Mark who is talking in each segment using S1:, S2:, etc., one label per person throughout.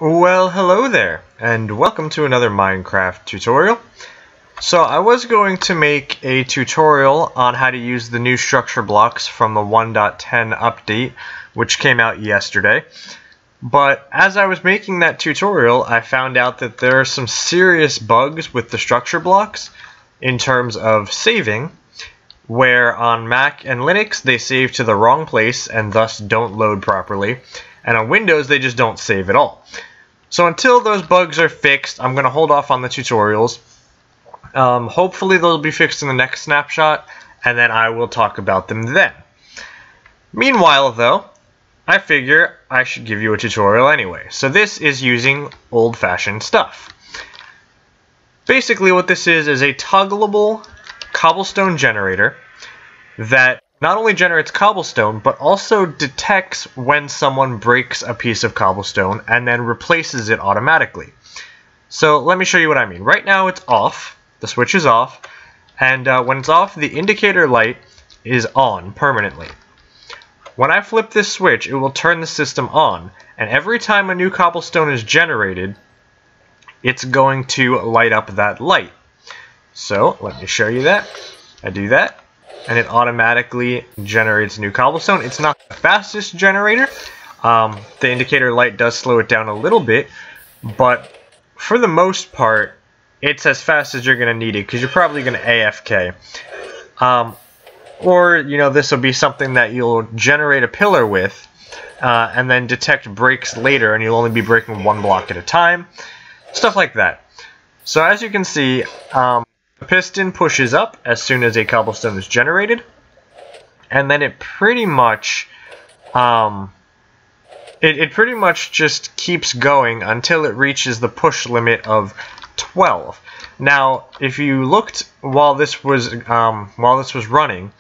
S1: Well, hello there, and welcome to another Minecraft tutorial. So I was going to make a tutorial on how to use the new structure blocks from the 1.10 update, which came out yesterday. But as I was making that tutorial, I found out that there are some serious bugs with the structure blocks in terms of saving, where on Mac and Linux they save to the wrong place and thus don't load properly, and on Windows they just don't save at all. So until those bugs are fixed, I'm going to hold off on the tutorials. Hopefully they'll be fixed in the next snapshot, and then I will talk about them then. Meanwhile though, I figure I should give you a tutorial anyway. So this is using old-fashioned stuff. Basically what this is a toggleable cobblestone generator that not only generates cobblestone, but also detects when someone breaks a piece of cobblestone and then replaces it automatically. So let me show you what I mean. Right now it's off, the switch is off, and when it's off, the indicator light is on permanently. When I flip this switch, it will turn the system on, and every time a new cobblestone is generated, it's going to light up that light. So let me show you that. I do that, and it automatically generates new cobblestone. It's not the fastest generator. The indicator light does slow it down a little bit, but for the most part, it's as fast as you're going to need it, because you're probably going to AFK. Or, you know, this will be something that you'll generate a pillar with, and then detect breaks later, and you'll only be breaking one block at a time. Stuff like that. So as you can see, the piston pushes up as soon as a cobblestone is generated, and then it pretty much just keeps going until it reaches the push limit of 12. Now, if you looked while this was running,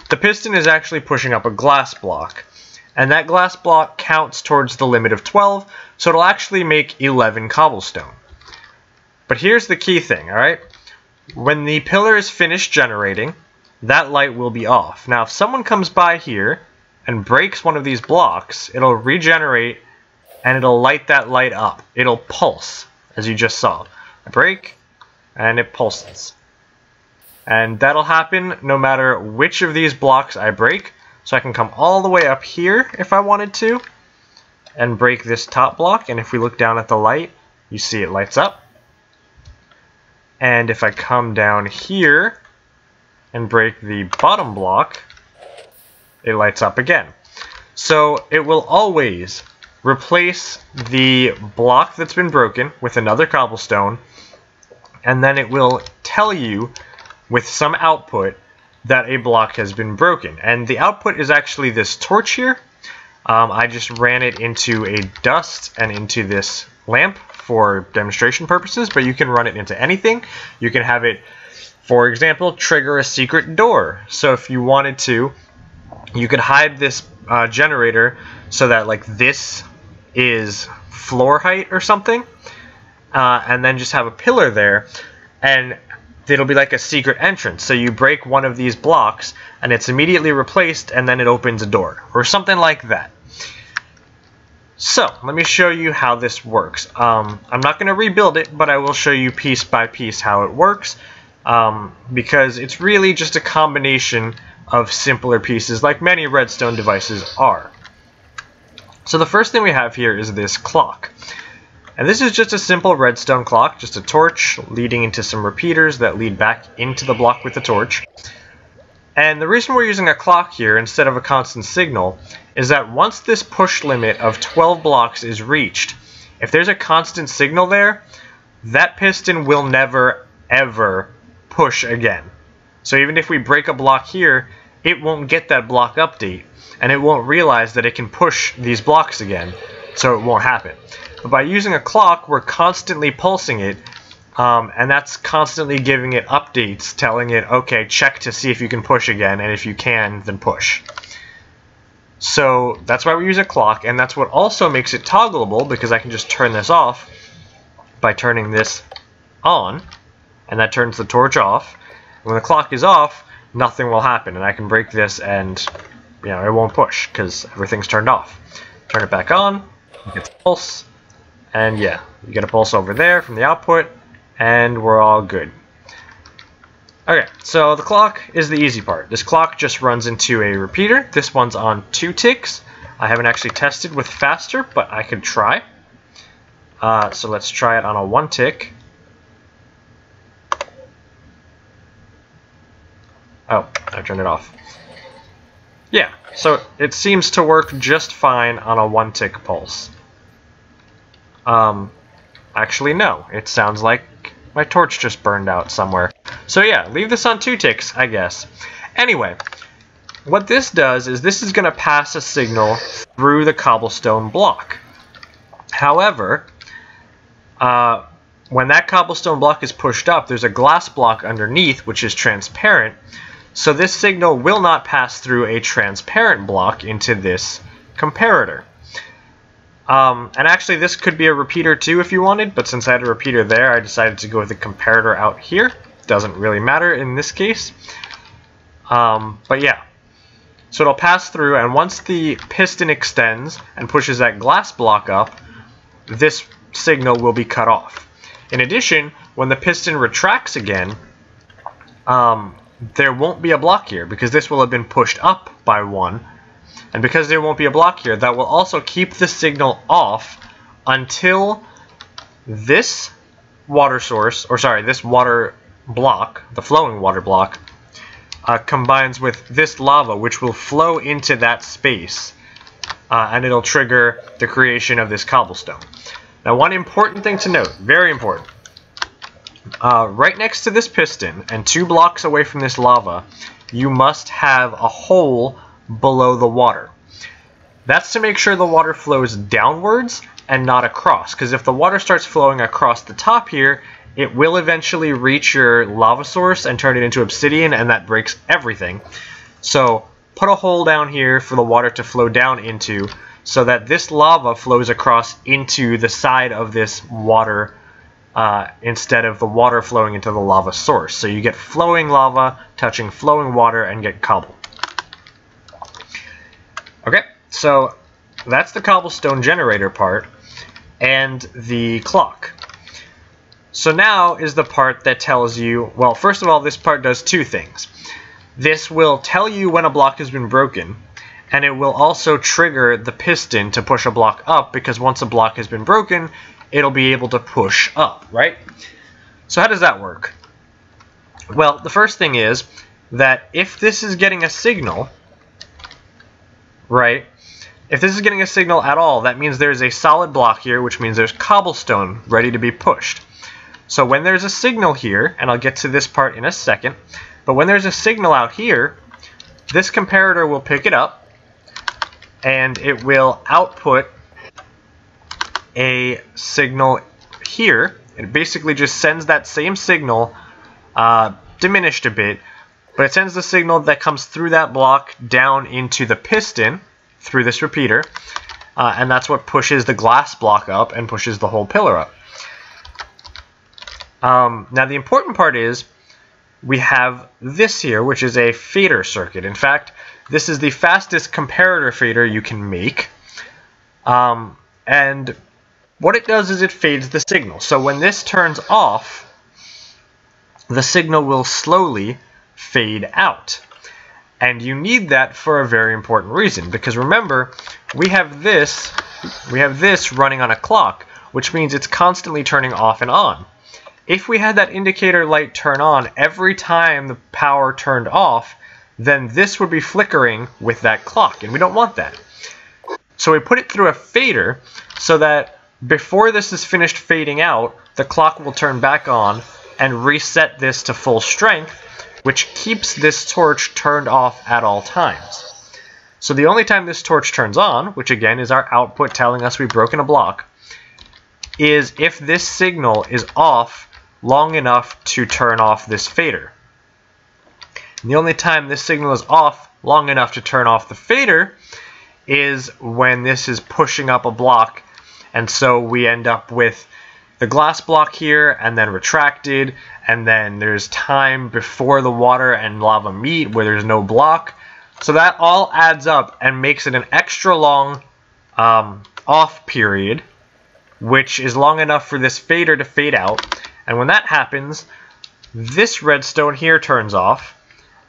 S1: the piston is actually pushing up a glass block, and that glass block counts towards the limit of 12, so it'll actually make 11 cobblestone. But here's the key thing, all right? When the pillar is finished generating, that light will be off. Now, if someone comes by here and breaks one of these blocks, it'll regenerate and it'll light that light up. It'll pulse, as you just saw. I break, and it pulses. And that'll happen no matter which of these blocks I break. So I can come all the way up here if I wanted to and break this top block. And if we look down at the light, you see it lights up. And if I come down here and break the bottom block, it lights up again. So it will always replace the block that's been broken with another cobblestone, and then it will tell you with some output that a block has been broken. And the output is actually this torch here. I just ran it into a dust and into this lamp for demonstration purposes, but you can run it into anything. You can have it, for example, trigger a secret door. So if you wanted to, you could hide this generator so that like this is floor height or something, and then just have a pillar there, and it'll be like a secret entrance. So you break one of these blocks and it's immediately replaced, and then it opens a door or something like that. So let me show you how this works. I'm not going to rebuild it, but I will show you piece by piece how it works, because it's really just a combination of simpler pieces like many redstone devices are. So the first thing we have here is this clock. And this is just a simple redstone clock, just a torch leading into some repeaters that lead back into the block with the torch. And the reason we're using a clock here instead of a constant signal is that once this push limit of 12 blocks is reached, if there's a constant signal there, that piston will never ever push again. So even if we break a block here, it won't get that block update, and it won't realize that it can push these blocks again, so it won't happen. But by using a clock, we're constantly pulsing it, and that's constantly giving it updates, telling it, okay, check to see if you can push again, and if you can, then push. So that's why we use a clock, and that's what also makes it toggleable, because I can just turn this off by turning this on, and that turns the torch off. When the clock is off, nothing will happen, and I can break this and, it won't push because everything's turned off. Turn it back on, it gets a pulse, And yeah, you get a pulse over there from the output, and we're all good. Okay, so the clock is the easy part. This clock just runs into a repeater. This one's on 2 ticks. I haven't actually tested with faster, but I could try. So let's try it on a 1 tick. Oh, I turned it off. Yeah, so it seems to work just fine on a 1 tick pulse. Actually no, it sounds like my torch just burned out somewhere. So yeah, leave this on 2 ticks, I guess. Anyway, what this does is this is going to pass a signal through the cobblestone block. However, when that cobblestone block is pushed up, there's a glass block underneath which is transparent. So this signal will not pass through a transparent block into this comparator. And actually this could be a repeater too if you wanted, but since I had a repeater there, I decided to go with the comparator out here. Doesn't really matter in this case. But yeah. So it'll pass through, and once the piston extends and pushes that glass block up, this signal will be cut off. In addition, when the piston retracts again, there won't be a block here because this will have been pushed up by 1. And because there won't be a block here, that will also keep the signal off until this water source, or sorry, this water block, the flowing water block, combines with this lava, which will flow into that space, and it'll trigger the creation of this cobblestone. Now, one important thing to note, very important, right next to this piston and 2 blocks away from this lava, you must have a hole below the water. That's to make sure the water flows downwards and not across, because if the water starts flowing across the top here, it will eventually reach your lava source and turn it into obsidian, and that breaks everything. So put a hole down here for the water to flow down into, so that this lava flows across into the side of this water instead of the water flowing into the lava source. So you get flowing lava touching flowing water and get cobble. Okay, so that's the cobblestone generator part and the clock. So now is the part that tells you, well, first of all, this part does 2 things. This will tell you when a block has been broken, and it will also trigger the piston to push a block up, because once a block has been broken, it'll be able to push up, right? So how does that work? Well, the first thing is that if this is getting a signal, right? If this is getting a signal at all, that means there's a solid block here, which means there's cobblestone ready to be pushed. So when there's a signal here, and I'll get to this part in a second, but when there's a signal out here, this comparator will pick it up, and it will output a signal here. It basically just sends that same signal, diminished a bit, but it sends the signal that comes through that block down into the piston through this repeater, and that's what pushes the glass block up and pushes the whole pillar up. Now the important part is we have this here, which is a fader circuit. In fact, this is the fastest comparator fader you can make, and what it does is it fades the signal. So when this turns off, the signal will slowly fade out. And you need that for a very important reason, because remember, we have this running on a clock, which means it's constantly turning off and on. If we had that indicator light turn on every time the power turned off, then this would be flickering with that clock, and we don't want that. So we put it through a fader so that before this is finished fading out, the clock will turn back on and reset this to full strength, which keeps this torch turned off at all times. So the only time this torch turns on, which again is our output telling us we've broken a block, is if this signal is off long enough to turn off this fader. And the only time this signal is off long enough to turn off the fader is when this is pushing up a block, and so we end up with the glass block here and then retracted, and then there's time before the water and lava meet where there's no block. So that all adds up and makes it an extra long off period which is long enough for this fader to fade out. And when that happens, this redstone here turns off,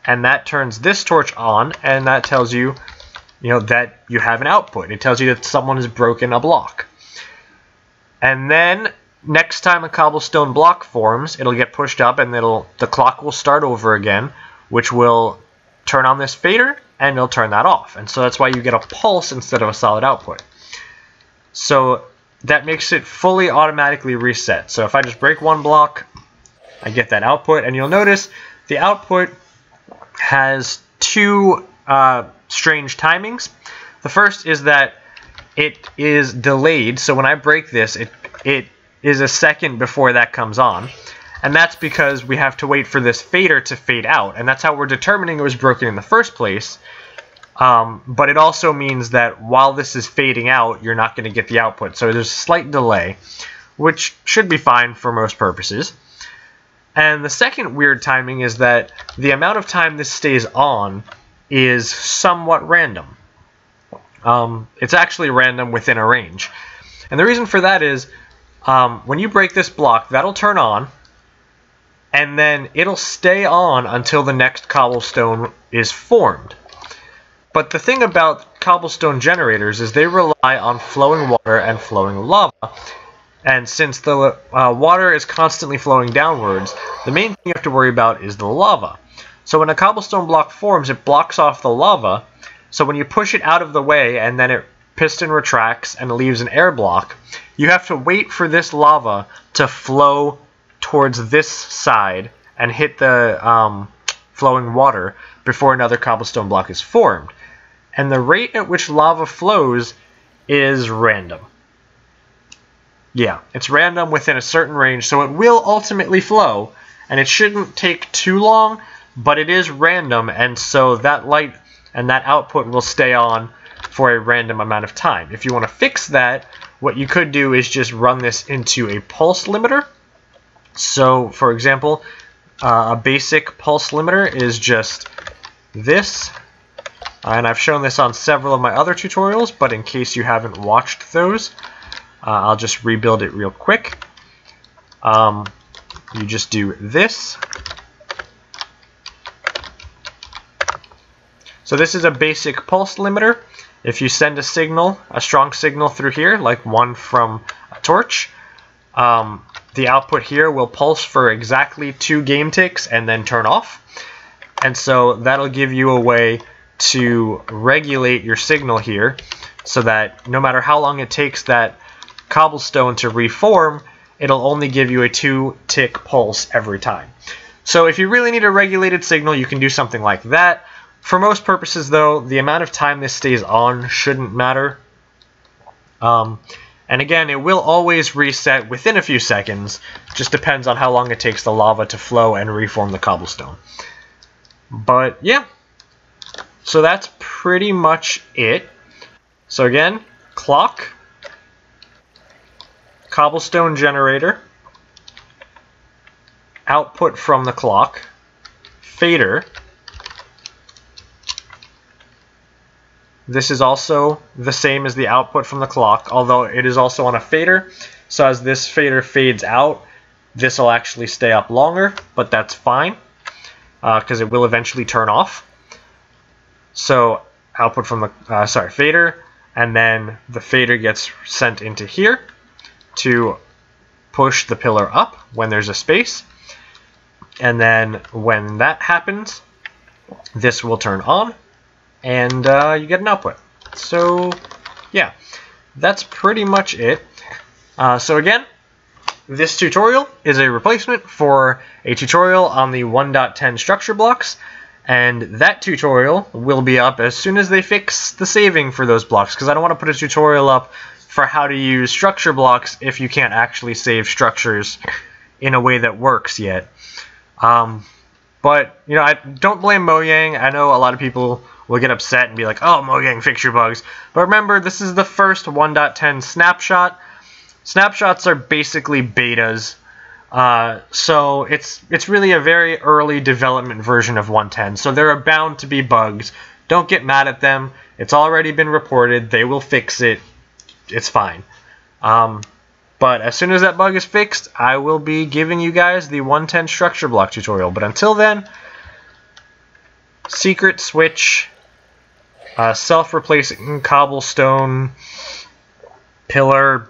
S1: and that turns this torch on, and that tells you, that you have an output. It tells you that someone has broken a block. And then next time a cobblestone block forms, it'll get pushed up, and the clock will start over again, which will turn on this fader, and it'll turn that off. And so that's why you get a pulse instead of a solid output. So that makes it fully automatically reset. So if I just break one block, I get that output, and you'll notice the output has two strange timings. The first is that it is delayed, so when I break this, it is a second before that comes on, and that's because we have to wait for this fader to fade out, and that's how we're determining it was broken in the first place. But it also means that while this is fading out, you're not going to get the output, so there's a slight delay, which should be fine for most purposes. And the second weird timing is that the amount of time this stays on is somewhat random. It's actually random within a range. And the reason for that is when you break this block, that'll turn on, and then it'll stay on until the next cobblestone is formed. But the thing about cobblestone generators is they rely on flowing water and flowing lava. And since the water is constantly flowing downwards, the main thing you have to worry about is the lava. So when a cobblestone block forms, it blocks off the lava. So when you push it out of the way and then it piston retracts and leaves an air block, you have to wait for this lava to flow towards this side and hit the flowing water before another cobblestone block is formed. And the rate at which lava flows is random. Yeah, it's random within a certain range, so it will ultimately flow, and it shouldn't take too long, but it is random, and so that light and that output will stay on for a random amount of time. If you want to fix that, what you could do is just run this into a pulse limiter. So, for example, a basic pulse limiter is just this, and I've shown this on several of my other tutorials, but in case you haven't watched those, I'll just rebuild it real quick. You just do this. So this is a basic pulse limiter. If you send a signal, a strong signal through here, like one from a torch, the output here will pulse for exactly 2 game ticks and then turn off. And so that'll give you a way to regulate your signal here so that no matter how long it takes that cobblestone to reform, it'll only give you a 2-tick pulse every time. So if you really need a regulated signal, you can do something like that. For most purposes, though, the amount of time this stays on shouldn't matter. And again, it will always reset within a few seconds. Just depends on how long it takes the lava to flow and reform the cobblestone. But yeah, so that's pretty much it. So again, clock, cobblestone generator, output from the clock, fader. This is also the same as the output from the clock, although it is also on a fader. So as this fader fades out, this will actually stay up longer, but that's fine because it will eventually turn off. So output from the fader, and then the fader gets sent into here to push the pillar up when there's a space. And then when that happens, this will turn on, and you get an output. So yeah, that's pretty much it. So again, this tutorial is a replacement for a tutorial on the 1.10 structure blocks, and that tutorial will be up as soon as they fix the saving for those blocks, because I don't want to put a tutorial up for how to use structure blocks if you can't actually save structures in a way that works yet. But, you know, I don't blame Mojang. I know a lot of people will get upset and be like, oh, Mojang, fix your bugs. But remember, this is the first 1.10 snapshot. Snapshots are basically betas. So it's really a very early development version of 1.10. So there are bound to be bugs. Don't get mad at them. It's already been reported. They will fix it. It's fine. But as soon as that bug is fixed, I will be giving you guys the 110 structure block tutorial. But until then, secret switch, self-replacing cobblestone pillar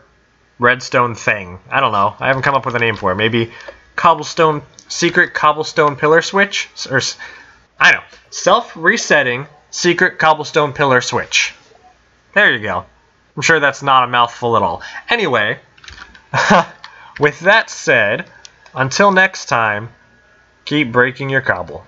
S1: redstone thing. I don't know. I haven't come up with a name for it. Maybe cobblestone, secret cobblestone pillar switch? Or, I don't know. Self-resetting secret cobblestone pillar switch. There you go. I'm sure that's not a mouthful at all. Anyway, with that said, until next time, keep breaking your cobble.